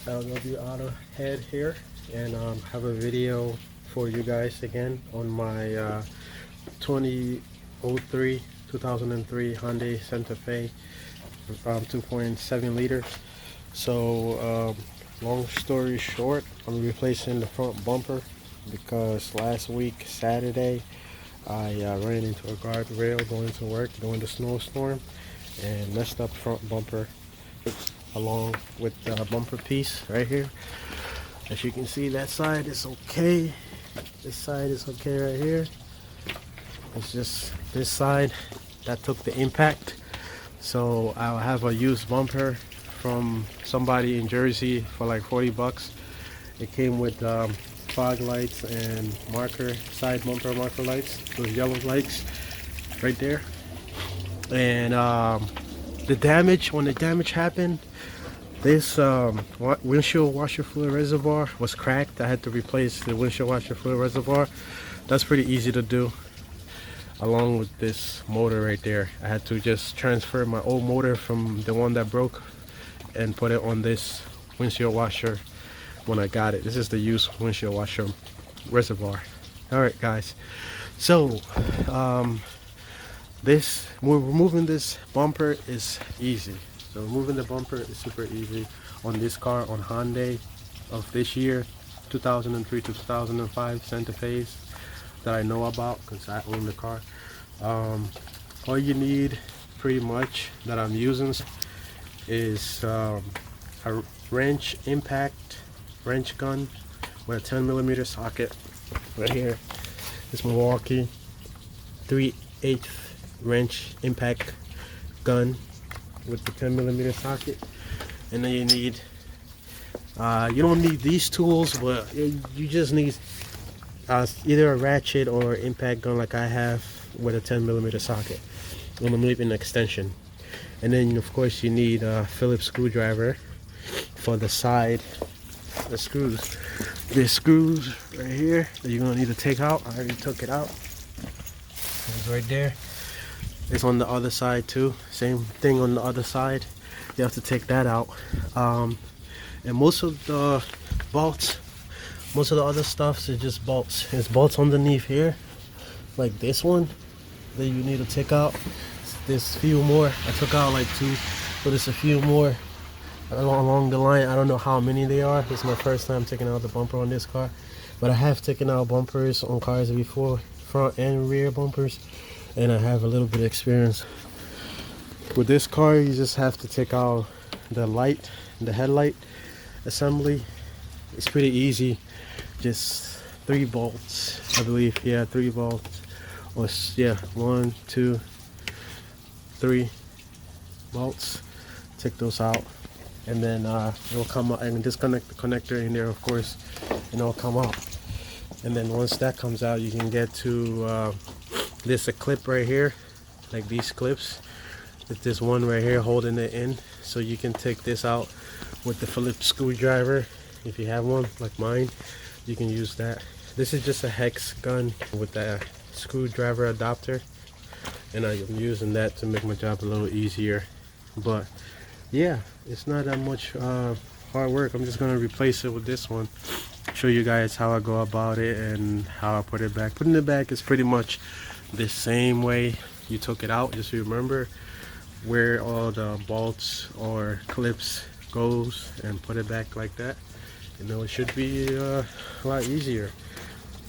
LW Auto Head here, and have a video for you guys again on my 2003 Hyundai Santa Fe 2.7 liter. So long story short, I'm replacing the front bumper because last week Saturday I ran into a guardrail going to work during the snowstorm and messed up front bumper along with the bumper piece right here. As you can see, that side is okay, this side is okay right here. It's just this side that took the impact. So I'll have a used bumper from somebody in Jersey for like 40 bucks. It came with fog lights and side bumper marker lights, those yellow lights right there. And when the damage happened, this windshield washer fluid reservoir was cracked. I had to replace the windshield washer fluid reservoir. That's pretty easy to do. Along with this motor right there, I had to just transfer my old motor from the one that broke and put it on this windshield washer when I got it. This is the used windshield washer reservoir. All right, guys. So removing this bumper is easy. So removing the bumper is super easy on this car, on Hyundai of this year, 2003 to 2005 Santa Fe's that I know about because I own the car. All you need pretty much that I'm using is a wrench gun with a 10mm socket right here. This Milwaukee 3/8 wrench impact gun with the 10mm socket. And then you need you don't need these tools, but you just need either a ratchet or impact gun like I have with a 10mm socket. I'm leaving an extension. And then of course you need a Phillips screwdriver for the side, the screws. There's screws right here that you're gonna need to take out. I already took it out. It's right there. It's on the other side too. Same thing on the other side. You have to take that out. And most of the bolts, most of the other stuff is just bolts. There's bolts underneath here, like this one, that you need to take out. There's a few more. I took out like 2, but there's a few more along the line. I don't know how many they are. This is my first time taking out the bumper on this car, but I have taken out bumpers on cars before, front and rear bumpers, and I have a little bit of experience. With this car, you just have to take out the light, the headlight assembly. It's pretty easy. Just 3 bolts, I believe. Yeah, 3 bolts. Or yeah, 1, 2, 3 bolts. Take those out, and then it'll come out. And disconnect the connector in there, of course, and it'll come out. And then once that comes out, you can get to there's a clip right here, like these clips. There's one right here holding it in, so you can take this out with the Phillips screwdriver. If you have one like mine, you can use that. This is just a hex gun with the screwdriver adapter, and I'm using that to make my job a little easier. But yeah, it's not that much hard work. I'm just gonna replace it with this one, show you guys how I go about it and how I put it back. Putting it back is pretty much the same way you took it out. Just remember where all the bolts or clips goes and put it back like that. You know, it should be a lot easier.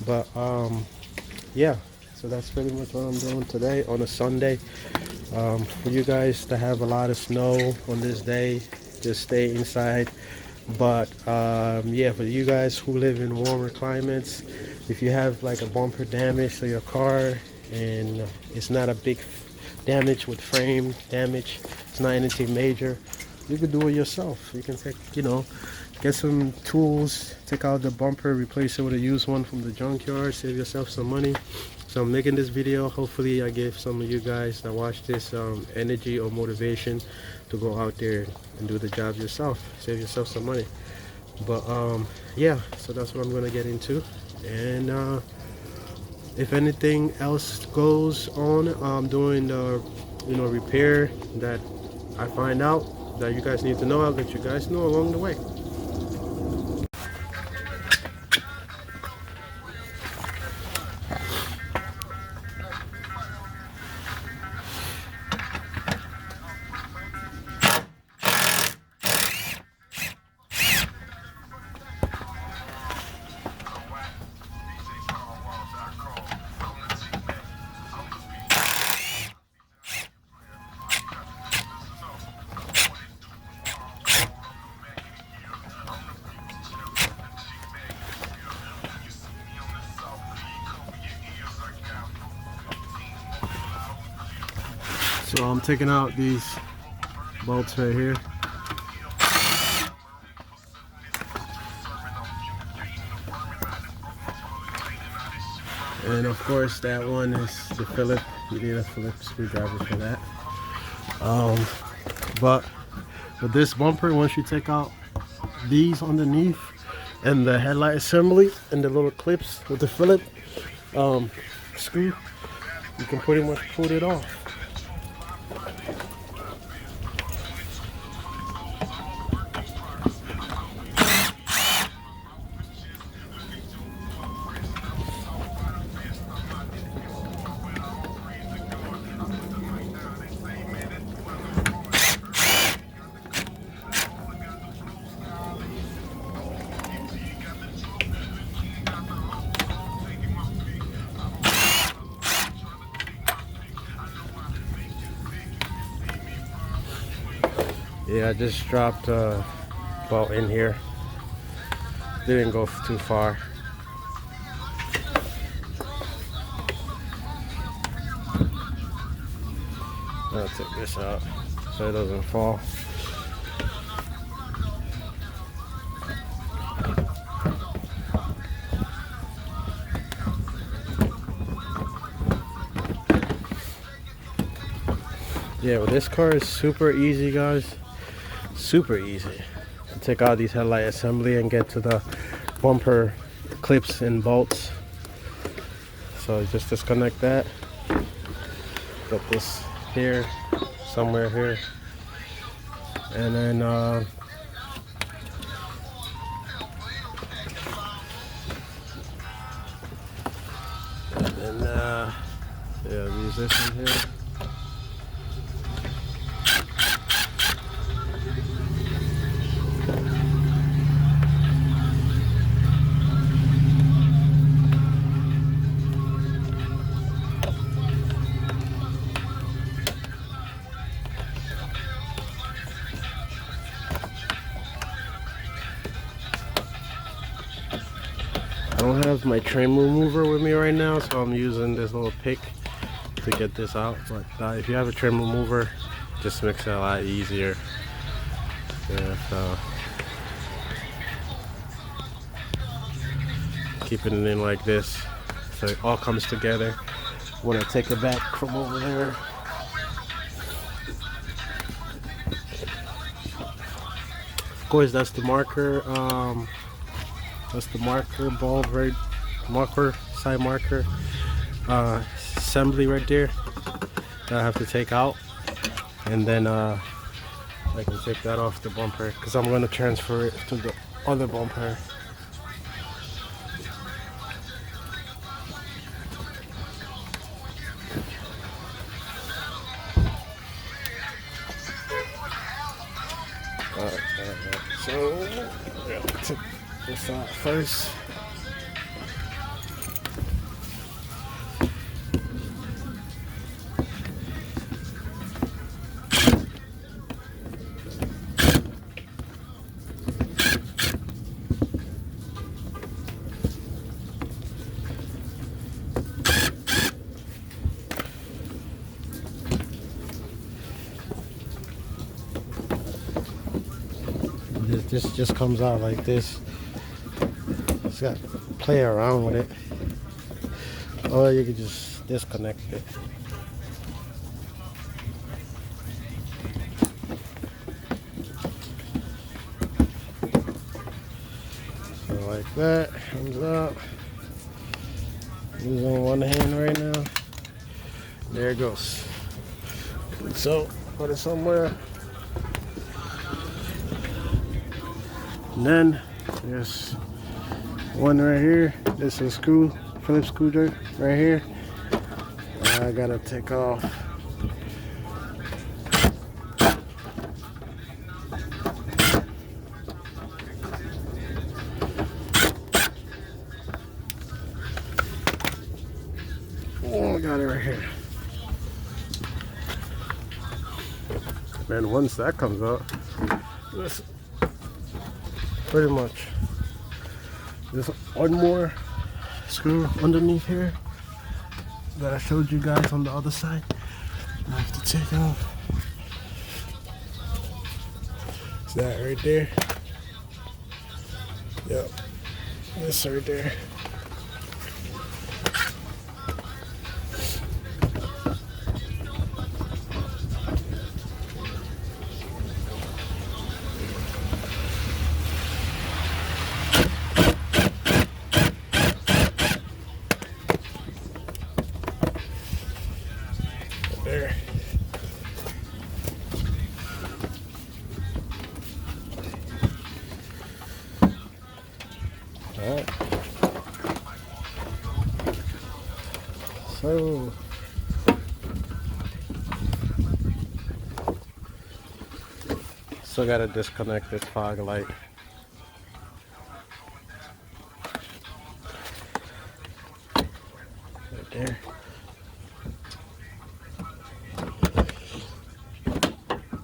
But yeah, so that's pretty much what I'm doing today on a Sunday. For you guys to have a lot of snow on this day, just stay inside. But yeah, for you guys who live in warmer climates, if you have like a bumper damage to your car and it's not a big damage with frame damage, it's not anything major, you can do it yourself. You can take, get some tools, take out the bumper, replace it with a used one from the junkyard, save yourself some money. So I'm making this video. Hopefully I give some of you guys that watch this energy or motivation to go out there and do the job yourself, save yourself some money. But yeah, so that's what I'm gonna get into. And if anything else goes on during the repair that I find out that you guys need to know, I'll let you guys know along the way. So I'm taking out these bolts right here. And of course that one is the Phillips. You need a Phillips screwdriver for that. But with this bumper, once you take out these underneath and the headlight assembly and the little clips with the Phillips screw, you can pretty much pull it off. Yeah, I just dropped a bolt in here. Didn't go too far. I'll take this out so it doesn't fall. Yeah, well, this car is super easy, guys. Super easy to take out these headlight assembly and get to the bumper clips and bolts. So just disconnect that. Got this here, somewhere here, and then yeah, use this one here. I don't have my trim remover with me right now, so I'm using this little pick to get this out. But if you have a trim remover, just makes it a lot easier. Yeah, so keeping it in like this, so it all comes together when I take it back from over there. Of course, that's the marker. That's the marker bulb, right? Marker, side marker, assembly right there that I have to take out, and then I can take that off the bumper because I'm going to transfer it to the other bumper. Alright. So yeah, take this out first. This just comes out like this. Just got to play around with it, or you can just disconnect it. So like that comes out. Using one hand right now. There it goes. So put it somewhere. And then there's one right here. This is a Phillips screwdriver right here. I gotta take off. Oh, I got it right here. Man, once that comes out, this pretty much there's one more screw underneath here that I showed you guys on the other side. I have to take off. Is that right there? Yep. This right there. There. Alright. So still gotta disconnect this fog light. Right there.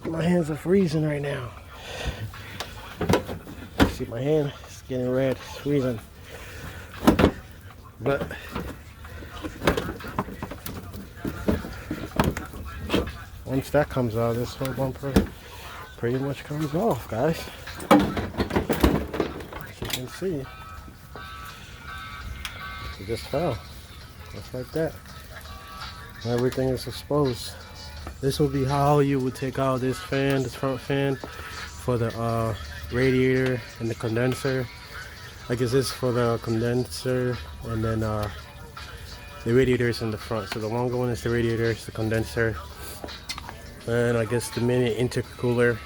My hands are freezing right now. See my hand? It's getting red. It's freezing. But once that comes out, this whole bumper pretty much comes off, guys. As you can see, it just fell. Just like that. Everything is exposed. This will be how you would take out this fan, this front fan, for the radiator and the condenser. I guess this is for the condenser, and then the radiator is in the front. So the longer one is the radiator, it's the condenser, and I guess the mini intercooler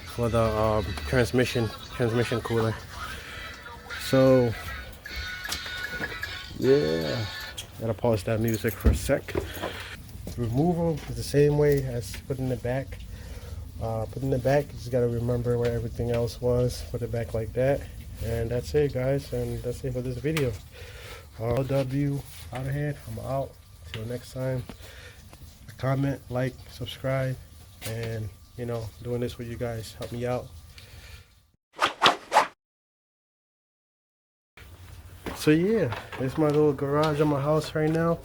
for the transmission cooler. So yeah, gotta pause that music for a sec. Removal is the same way as putting it back. Putting it back, you just gotta remember where everything else was. Put it back like that, and that's it, guys. And that's it for this video. LW out of here. I'm out. Till next time. Comment, like, subscribe, and you know, doing this with you guys help me out. So yeah, it's my little garage on my house right now.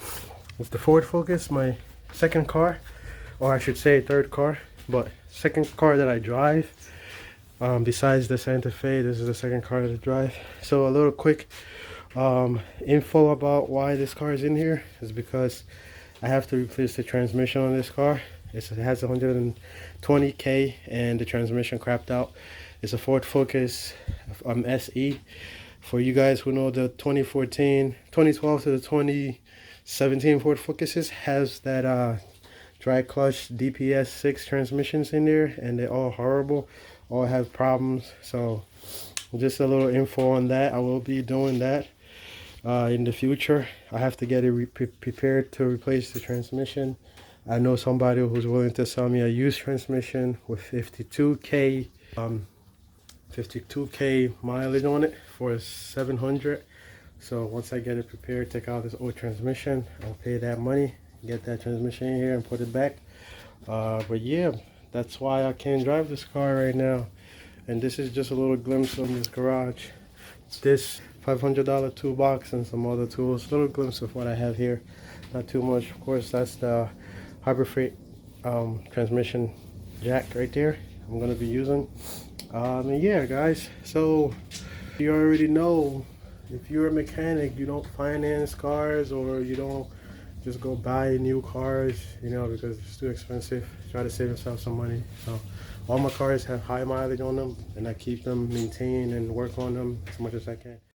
It's the Ford Focus, my second car, or I should say third car, but second car that I drive. Besides the Santa Fe, this is the second car that I drive. So a little quick info about why this car is in here is because I have to replace the transmission on this car. It has 120k and the transmission crapped out. It's a Ford Focus SE. For you guys who know, the 2012 to the 2017 Ford Focuses has that dry clutch DPS 6 transmissions in there, and they're all horrible, all have problems. So just a little info on that. I will be doing that in the future. I have to get it prepared to replace the transmission. I know somebody who's willing to sell me a used transmission with 52k mileage on it for 700. So once I get it prepared, take out this old transmission, I'll pay that money, get that transmission in here and put it back. But yeah, that's why I can't drive this car right now. And this is just a little glimpse of this garage. This $500 toolbox and some other tools. A little glimpse of what I have here. Not too much. Of course, that's the Harbor Freight transmission jack right there I'm going to be using. And yeah, guys, so you already know, if you're a mechanic, you don't finance cars, or you don't just go buy new cars, you know, because it's too expensive. Try to save yourself some money. So all my cars have high mileage on them, and I keep them maintained and work on them as much as I can.